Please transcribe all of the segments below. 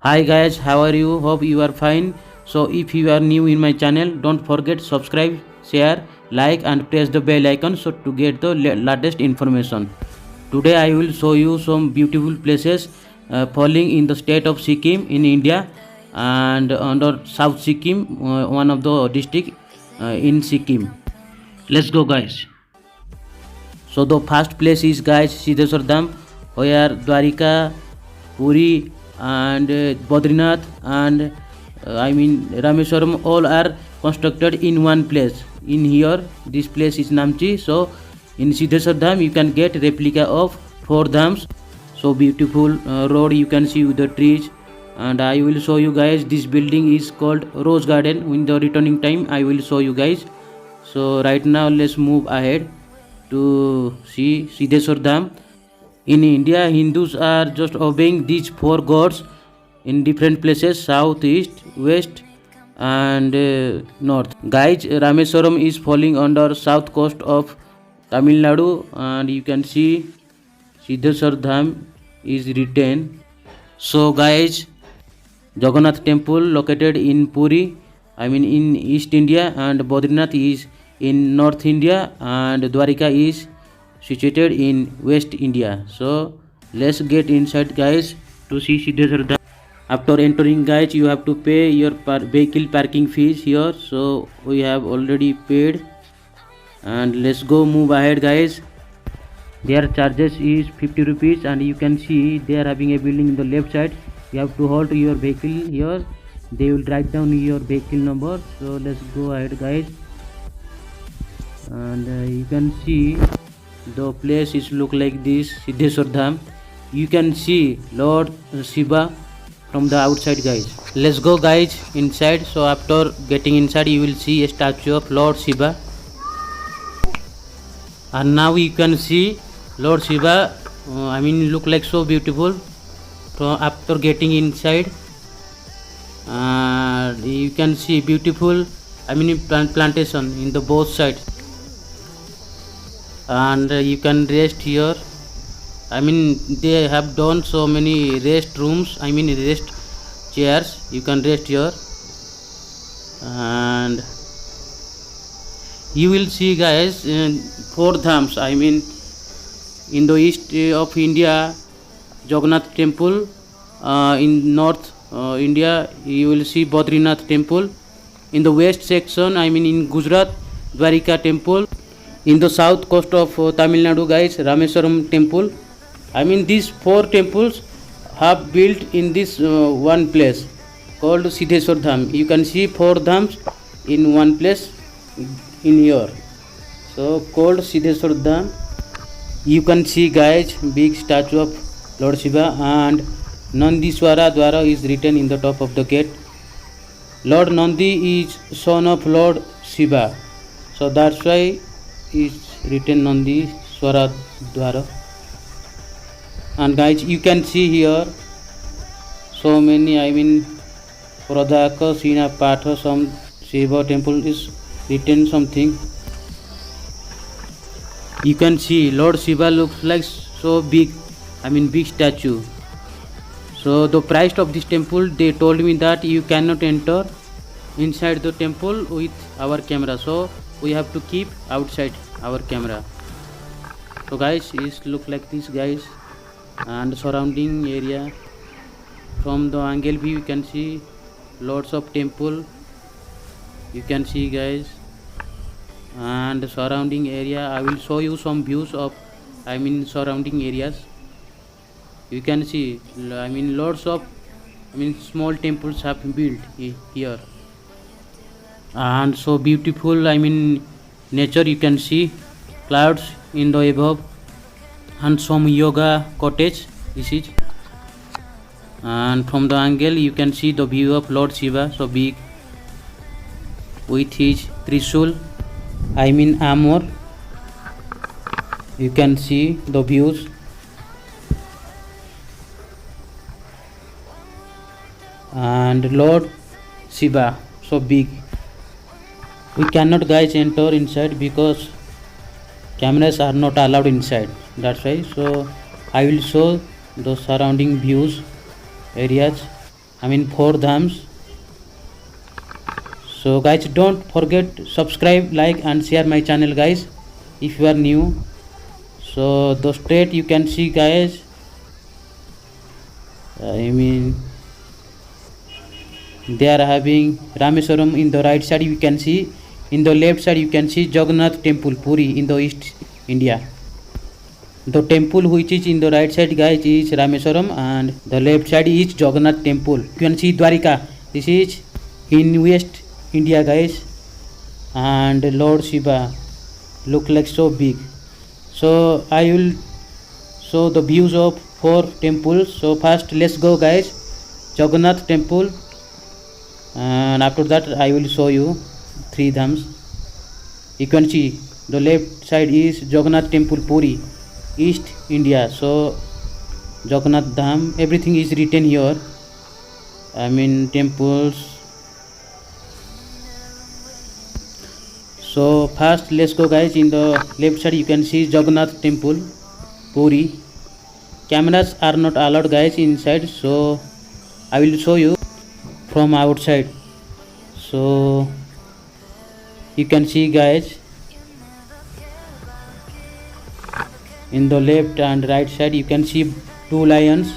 Hi guys, how are you? Hope you are fine. So if you are new in my channel, don't forget subscribe, share, like and press the bell icon so to get the latest information. Today I will show you some beautiful places falling in the state of Sikkim in India and under South Sikkim, one of the district in Sikkim. Let's go guys. So the first place is guys Siddheswar Dham, where Dwarika, Puri and Badrinath and Rameswaram all are constructed in one place. In here, this place is Namchi. So in Siddheswar Dham, you can get replica of four dhams. So beautiful road you can see with the trees. And I will show you guys this building is called Rose Garden. In the returning time, I will show you guys. So right now, let's move ahead to see Siddheswar Dham. In India, Hindus are just obeying these four gods in different places: south, east, west, and north. Guys, Rameswaram is falling under south coast of Tamil Nadu, and you can see Siddheswar Dham is written. So, guys, Jagannath Temple located in Puri, in East India, and Badrinath is in North India, and Dwarika is situated in West India. So let's get inside guys to see Siddheswar Dham. After entering guys, you have to pay your vehicle parking fees here. So we have already paid, and let's go move ahead guys. Their charges is 50 rupees, and you can see they are having a building in the left side. You have to halt your vehicle here. They will write down your vehicle number. So let's go ahead guys, and you can see the place is look like this Siddheswar Dham. You can see Lord Shiva from the outside guys. Let's go guys inside. So after getting inside, you will see a statue of Lord Shiva, and now you can see Lord Shiva. Look like so beautiful. So after getting inside, you can see beautiful plantation in the both sides, and you can rest here. They have done so many rest rooms, rest chairs. You can rest here, and you will see guys four dhams. In the east of India, Jagannath Temple. In north India, you will see Badrinath Temple. In the west section, in Gujarat, Dwarika Temple. In the south coast of Tamil Nadu guys, Rameswaram Temple. These four temples have built in this one place called Siddheswar Dham. You can see four dhams in one place in here. So called Siddheswar Dham. You can see guys big statue of Lord Shiva, and Nandiswara Dwara is written in the top of the gate. Lord Nandi is son of Lord Shiva. So that's why is written Nandiswara Dwara. And guys, you can see here so many Pradaka Sina Patha, some Shiva temple is written something. You can see Lord Shiva looks like so big, big statue. So the price of this temple, they told me that you cannot enter inside the temple with our camera, so we have to keep outside our camera. So guys, it look like this guys, and surrounding area from the angle view you can see lots of temple. You can see guys, and the surrounding area I will show you some views of surrounding areas. You can see lots of small temples have been built here, and so beautiful nature. You can see clouds in the above, and some yoga cottage this is, and from the angle you can see the view of Lord Shiva so big with his Trishul, armor. You can see the views, and Lord Shiva so big. We cannot guys enter inside because cameras are not allowed inside, that's why. So I will show the surrounding views areas. four dhams. So guys, don't forget subscribe, like and share my channel guys if you are new. So the state you can see guys, they are having Rameswaram in the right side, you can see. In the left side you can see Jagannath temple Puri in the East India. The temple which is in the right side guys is Rameswaram and the left side is Jagannath temple. You can see Dwarika, this is in West India guys, and Lord Shiva look like so big. So I will show the views of 4 temples. So first let's go guys, Jagannath temple, and after that I will show you 3 dhams. You can see the left side is Jagannath temple Puri, East India. So Jagannath dham, everything is written here, temples. So first let's go guys, in the left side you can see Jagannath temple Puri. Cameras are not allowed guys inside, so I will show you from outside. So you can see guys, in the left and right side you can see 2 lions.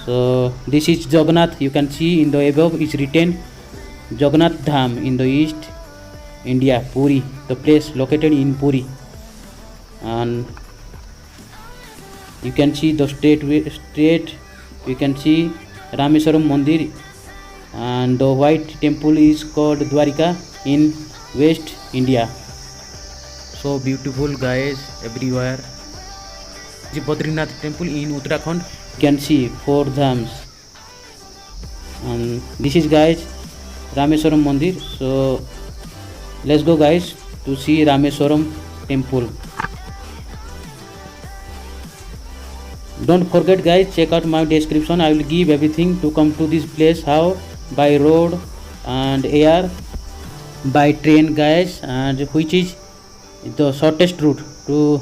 So this is Jagannath, you can see in the above is written Jagannath Dham in the East India, Puri, the place located in Puri. And you can see the straight you can see Rameswaram Mandir, and the white temple is called Dwarika in West India. So beautiful guys everywhere. The Badrinath temple in Uttarakhand, you can see 4 dhams. And this is guys Rameswaram Mandir. So let's go guys to see Rameswaram temple. Don't forget guys, check out my description, I will give everything to come to this place, how by road and air, by train guys, and which is the shortest route to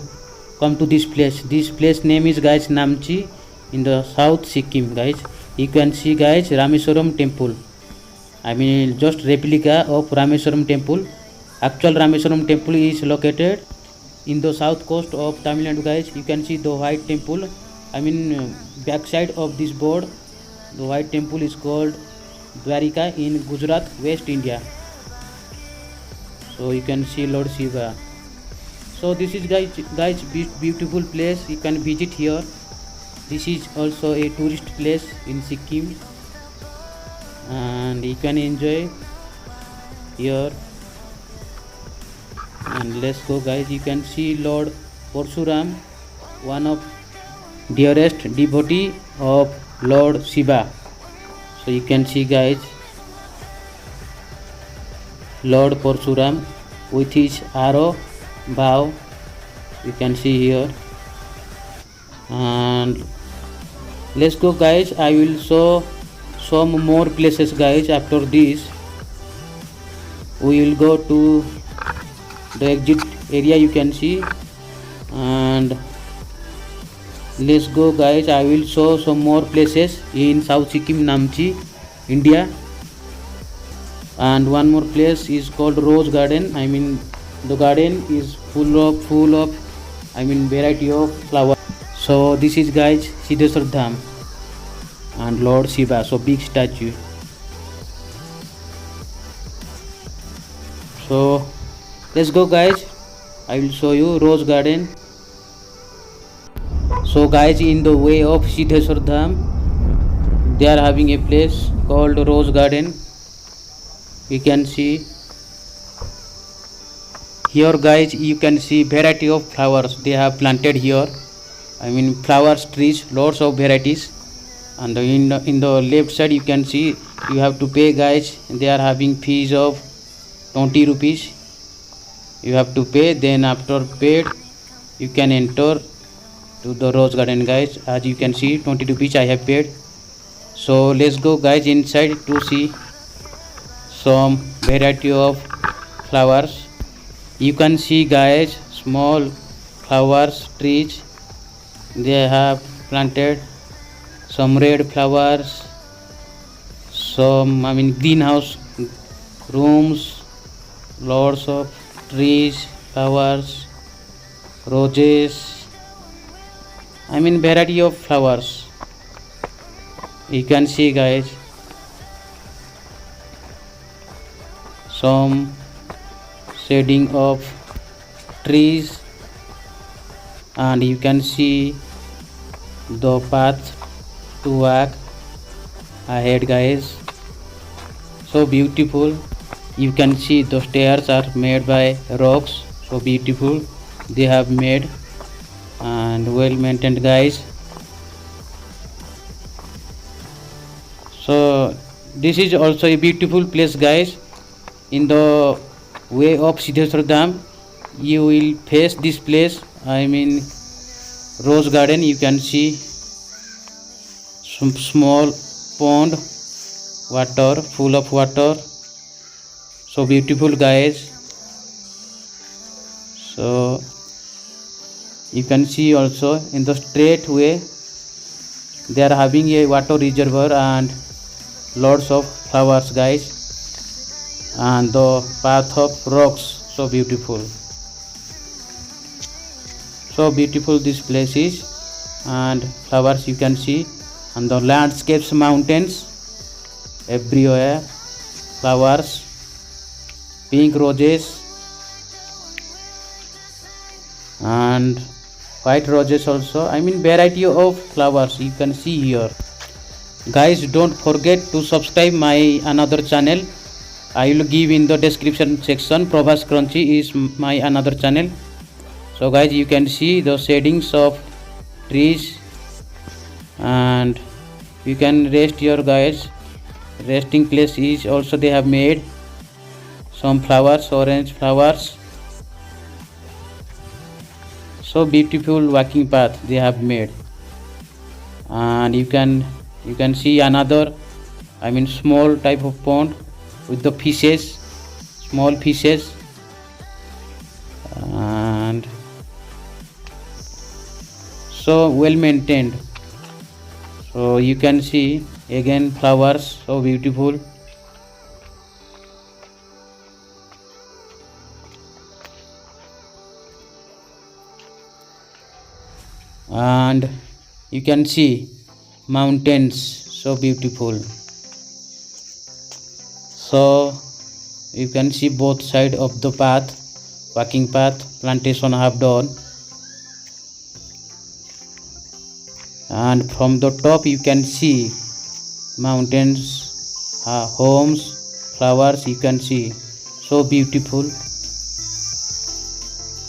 come to this place. This place name is guys Namchi in the South Sikkim guys. You can see guys Rameswaram temple, just replica of Rameswaram temple. Actual Rameswaram temple is located in the south coast of Tamil Nadu guys. You can see the white temple, back side of this board, the white temple is called Dwarika in Gujarat, West India. So you can see Lord Shiva. So this is guys beautiful place, you can visit here. This is also a tourist place in Sikkim, and you can enjoy here. And let's go guys, you can see Lord Parshuram, one of dearest devotee of Lord Shiva. So you can see guys Lord Parshuram with his arrow bow, you can see here. And let's go guys, I will show some more places guys. After this we will go to the exit area, you can see. And let's go guys, I will show some more places in South Sikkim, Namchi, India. And one more place is called Rose Garden. The garden is full of variety of flowers. So this is guys Siddheswar Dham and Lord Shiva, so big statue. So let's go guys, I will show you Rose Garden. So guys, in the way of Siddheswar Dham, they are having a place called Rose Garden. You can see here guys, you can see variety of flowers they have planted here. Flowers trees, lots of varieties. And in the left side you can see you have to pay guys, they are having fees of 20 rupees. You have to pay, then after paid you can enter to the Rose Garden guys. As you can see 20 rupees I have paid. So let's go guys inside to see some variety of flowers. You can see guys small flowers trees, they have planted some red flowers some greenhouse rooms, lots of trees, flowers, roses, variety of flowers. You can see guys, some shading of trees, and you can see the path to walk ahead guys. So beautiful. You can see the stairs are made by rocks, so beautiful they have made and well maintained guys. So this is also a beautiful place guys. In the way of Siddheshwar Dham, you will face this place, rose garden. You can see some small pond, water, full of water, so beautiful guys. So you can see also in the straight way they are having a water reservoir and lots of flowers guys, and the path of rocks, so beautiful. So beautiful this place is, and flowers you can see, and the landscapes, mountains everywhere, flowers, pink roses and white roses also, variety of flowers you can see here guys. Don't forget to subscribe my another channel. I will give in the description section. Prabhas Crunchy is my another channel. So guys, you can see the shadings of trees, and you can rest here guys. Resting place is also they have made some flowers, orange flowers, so beautiful walking path they have made. And you can see another small type of pond with the fishes, small fishes, and so well maintained. So you can see again flowers, so beautiful. And you can see mountains, so beautiful. So you can see both side of the path, walking path, plantation have done, and from the top you can see mountains, homes, flowers you can see, so beautiful.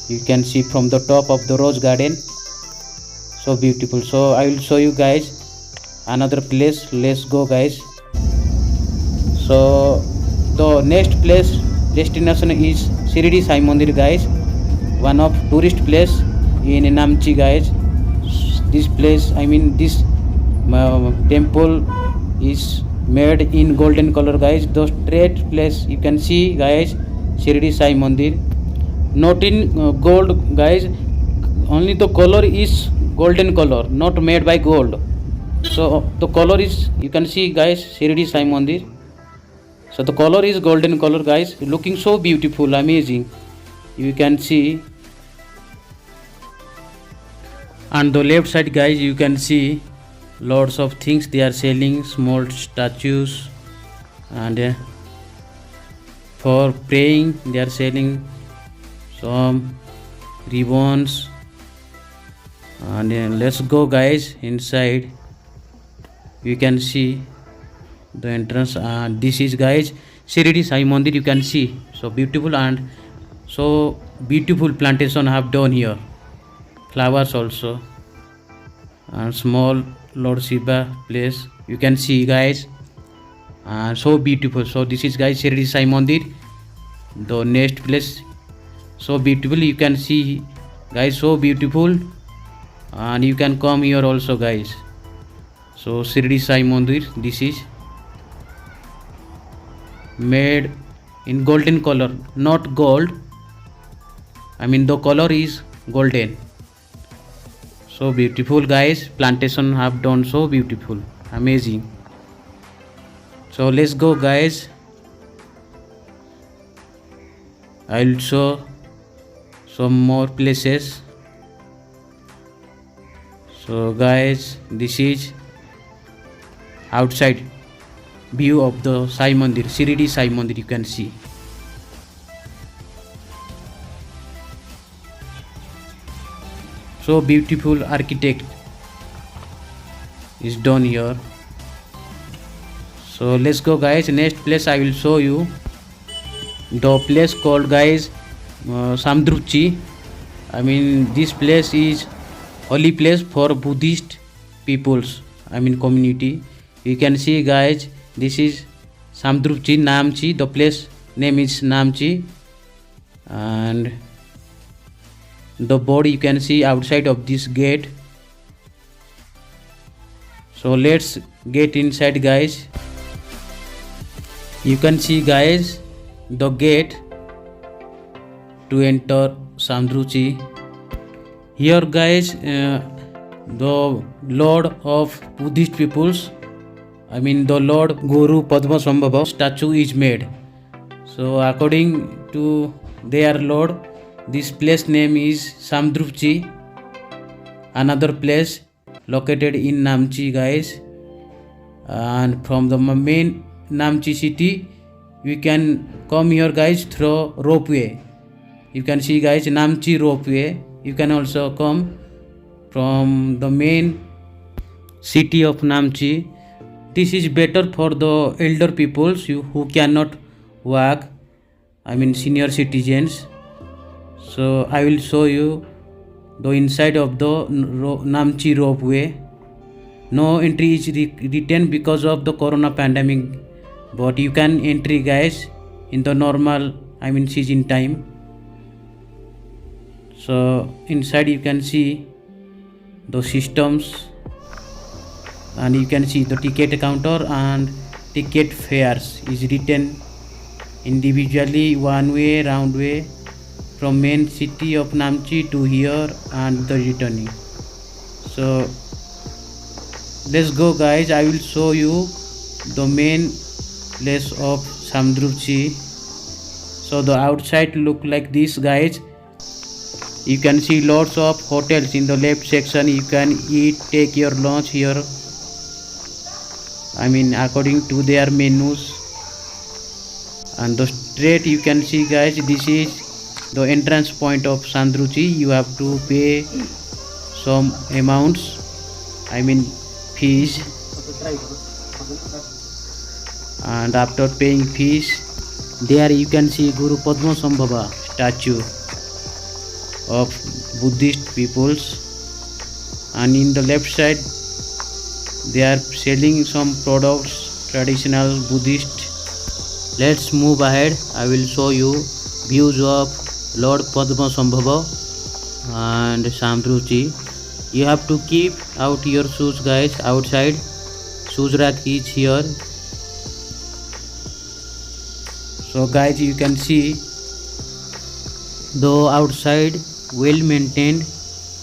You can see from the top of the rose garden, so beautiful. So I will show you guys another place. Let's go guys. So the next place destination is Shirdi Sai Mandir guys, one of tourist place in Namchi guys. This place, this temple is made in golden color guys. The straight place you can see guys, Shirdi Sai Mandir, not in gold guys, only the color is golden color, not made by gold. So the color is, you can see guys, Shirdi Sai Mandir. So the color is golden color guys, looking so beautiful, amazing. You can see, and the left side guys, you can see lots of things they are selling, small statues, and for praying they are selling some ribbons. And let's go guys inside. You can see the entrance, and this is guys Shirdi Sai Mandir. You can see, so beautiful, and so beautiful plantation have done here, flowers also, and small Lord Shiva place you can see guys, so beautiful. So this is guys Shirdi Sai Mandir, the next place, so beautiful. You can see guys, so beautiful, and you can come here also guys. So Shirdi Sai Mandir, this is made in golden color, not gold, the color is golden, so beautiful guys. Plantation have done so beautiful, amazing. So let's go guys. I'll show some more places. So guys, this is outside view of the Sai Mandir, Shirdi Sai Mandir, you can see. So beautiful architect is done here. So let's go guys. Next place I will show you the place called guys Samdruchi. I mean this place is holy place for Buddhist peoples, I mean community. You can see guys, this is Samdruchi Namchi. The place name is Namchi, and the board you can see outside of this gate. So let's get inside guys. You can see guys the gate to enter Samdruchi. Here guys the Lord of Buddhist peoples, I mean the Lord Guru Padmasambhava statue is made. So according to their Lord, this place name is Samdruchi. Another place located in Namchi guys, and from the main Namchi city you can come here guys through ropeway. You can see guys Namchi ropeway. You can also come from the main city of Namchi. This is better for the elder peoples who cannot walk, I mean senior citizens. So I will show you the inside of the Namchi ropeway. No entry is written because of the corona pandemic, but you can entry guys in the normal, I mean season time. So inside you can see the systems, and you can see the ticket counter and ticket fares is written individually, one way, round way, from main city of Namchi to here and the returning. So let's go guys. I will show you the main place of Samdruchi. So the outside look like this guys. You can see lots of hotels in the left section. You can eat, take your lunch here, I mean according to their menus. And the straight you can see guys, this is the entrance point of Samdruchi. You have to pay some amounts, I mean fees, and after paying fees, there you can see Guru Padmasambhava statue of Buddhist peoples, and in the left side they are selling some products, traditional Buddhist. Let's move ahead. I will show you views of Lord Padmasambhava and Samdruchi. You have to keep out your shoes guys outside. Shoes rack is here. So guys, you can see the outside well maintained,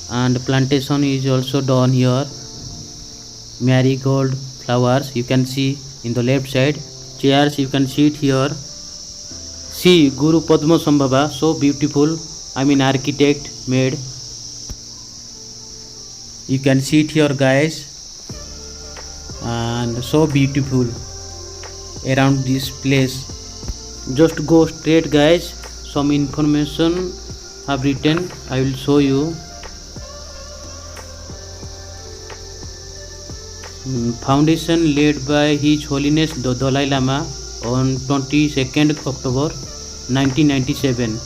and plantation is also done here. Marigold flowers you can see in the left side. Chairs you can sit here. See Guru Padmasambhava, so beautiful, I mean architect made. You can sit here guys, and so beautiful around this place. Just go straight guys. Some information have written, I will show you. Foundation led by His Holiness the Dalai Lama on 22nd October 1997.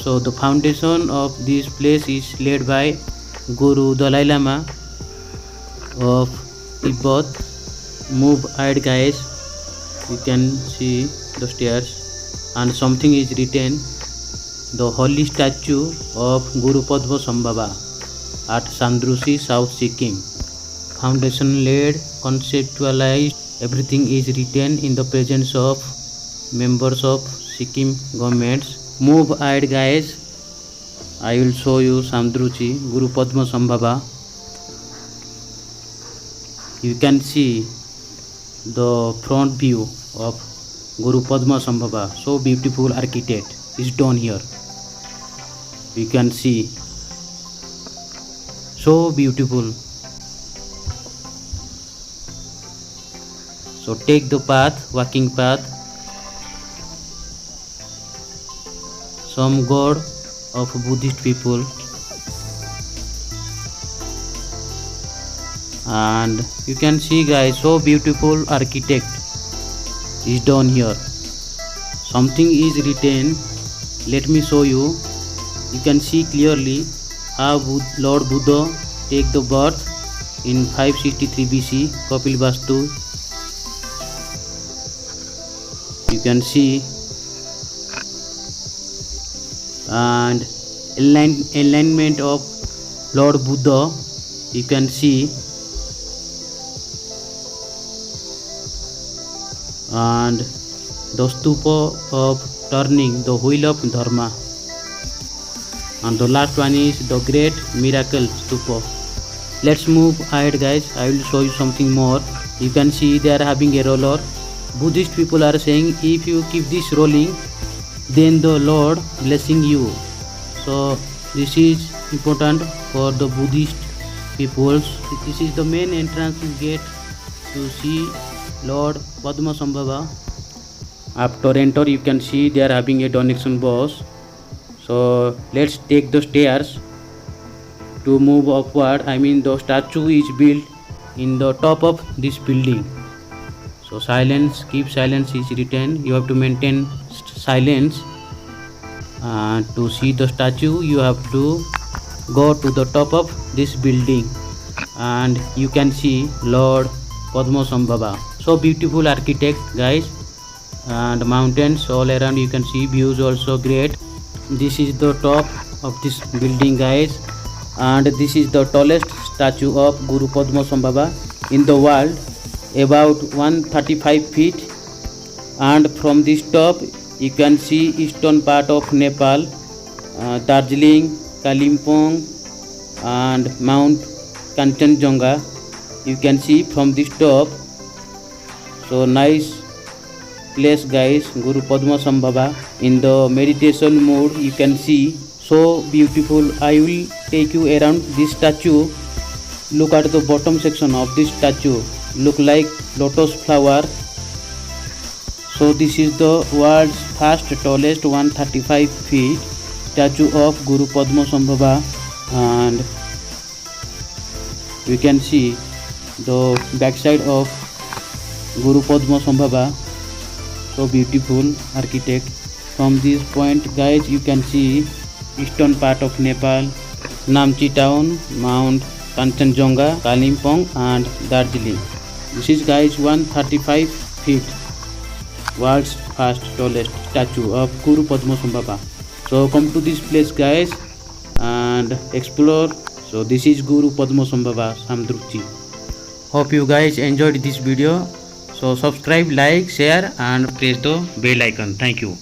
So the foundation of this place is led by Guru Dalai Lama of Tibet. Move ahead guys. You can see the stairs, and something is written, the holy statue of Guru Padmasambhava at Samdruchi, South Sikkim. Foundation led, conceptualized, everything is written in the presence of members of Sikkim governments. Move ahead guys. I will show you Samdruchi, Guru Padmasambhava. You can see the front view of Guru Padmasambhava. So beautiful architect is done here. You can see, so beautiful. So take the path, walking path. Some god of Buddhist people, and you can see guys, so beautiful architect is done here. Something is written, let me show you. You can see clearly how Lord Buddha take the birth in 563 BC, Kapilvastu. You can see, and alignment of Lord Buddha, you can see, and the stupa of turning the wheel of dharma, and the last one is the great miracle stupa. Let's move ahead guys, I will show you something more. You can see they are having a roller. Buddhist people are saying if you keep this rolling, then the Lord blessing you. So this is important for the Buddhist peoples. This is the main entrance gate to see Lord Padmasambhava. After enter, you can see they are having a donation box. So let's take the stairs to move upward. I mean the statue is built in the top of this building. So silence, keep silence is written. You have to maintain silence. To see the statue, you have to go to the top of this building, and you can see Lord Padmasambhava. So beautiful architect guys, and mountains all around. You can see views also great. This is the top of this building guys, and this is the tallest statue of Guru Padmasambhava in the world, about 135 feet. And from this top you can see eastern part of Nepal, Darjeeling, Kalimpong, and Mount Kanchenjunga. You can see from this top. So nice place guys, Guru Padmasambhava in the meditation mode. You can see, so beautiful. I will take you around this statue. Look at the bottom section of this statue, look like lotus flower. So this is the world's first tallest 135 feet statue of Guru Padmasambhava, and you can see the backside of Guru Padmasambhava. So beautiful architect. From this point guys, you can see eastern part of Nepal, Namchi town, Mount Kanchenjunga, Kalimpong, and Darjeeling. This is guys 135 feet, world's first tallest statue of Guru Padmasambhava. So come to this place guys and explore. So this is Guru Padmasambhava Samdruchi. Hope you guys enjoyed this video. So subscribe, like, share, and press the bell icon. Thank you.